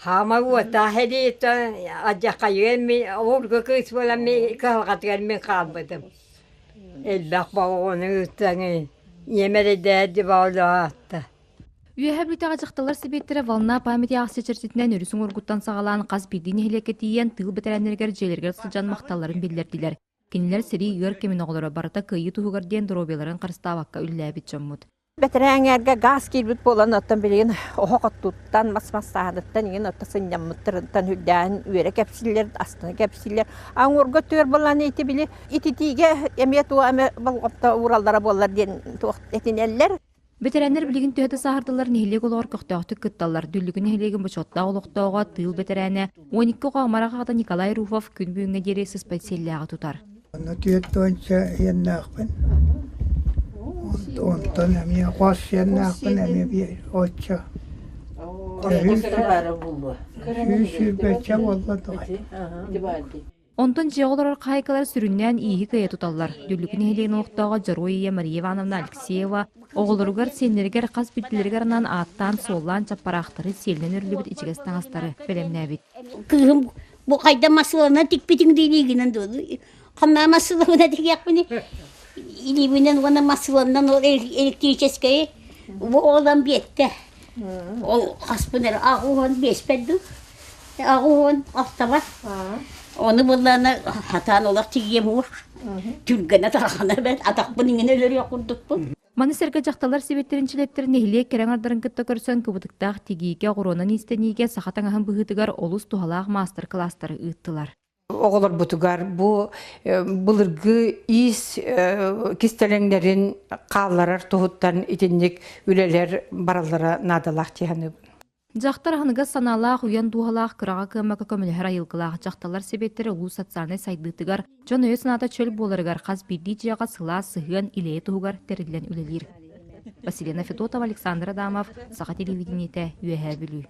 Хама уота хедита аджакайми урга кысвалами калгатган калбыдым. Эллах багоны үтәңе емередәди баулаатта. Үйәһә бүтәгә жақталар себеттері волна памяти ақсы чертетінен өрісің оргуттан сағалан қаз бірден хелекетиен тыл бітірәнергер желергер сылжан мақталарын белдерділер. Кенелер сірі үйер кемін оғылары барыта күйі тұғығарден дұробеларын қарыстауаққа үлләбет жоммуд. Бәтірәңерге газ келбіт болан оттан білген оғықтуттан, мас-мас-сағадыттан, еген отта сыннамыттырынтан хүлдән үйері кәпсілер, астына кәпсілер. Аң орға төр болан еті білі, итітіге әмет о әмі балғапта уралдара болар ден әтін әллер. Бетерәннәр билигин төһәтә сахардылар нехилек олар көхтәхтүк кытталар. Дүллүгүн нехилеген бочотта олоқтауға тыл бетерәне 12 қағмарағада Николай Руфов күн бүгінге дересіз пәтселләға тұтар. Натүйет тойынша еннақпын. Онтан әме қос еннақпын әме бе отча. Сүрбәтчә болладығы. Онтон жеғолар қайқалар сүріннен игі кая тұталар. Дүллүгүн нехилеген олықтауға Жаройя Мария Ивановна Алексеева оғылырғар сенлергер қаз білділергер анан аттан соллан чаппарақтары селінен өрлібіт ичігестен астары білемнәбіт. Кығым бұл қайда масыларына тікпетің дейлегінен доды. Қамна масыларына тік яқпыны. Илебінен оны масыларынан ол электрическое оғылан бетті. Ол қаспыныр ағуын беспәді. Ағуын автомат. Оны бұлланы хатан олақ тегем оқ. Түргені тарғаны бәд атақпыныңын өлер яқырдық бұл. Манысерге жақталар себеттерінчілеттер нехиле керен ардарын күтті көрсөн күбітіктақ тегейге ғуронан истенеге сақатан ағын бұғытығар олыс тухалақ мастер-кластары ұйттылар. Оғылар бұтығар бұлырғы ис кистелеңдерін қалларар тұғыттан итіндік үлелер баралары надалақ тияны. Жақтар ханыга саналақ, уян дуғалақ, қыраға көмәкі көмілер айылғылақ. Жақталар себеттері ұлу сатсаны сайдытығар, жон өй сынада чөл болырығар, қаз бірді жияға сыла, сығын, илее тұғығар тәрілден үлелер. Василина Федотова, Александр Адамов, Сақа телевидениеті, үйәһә білу.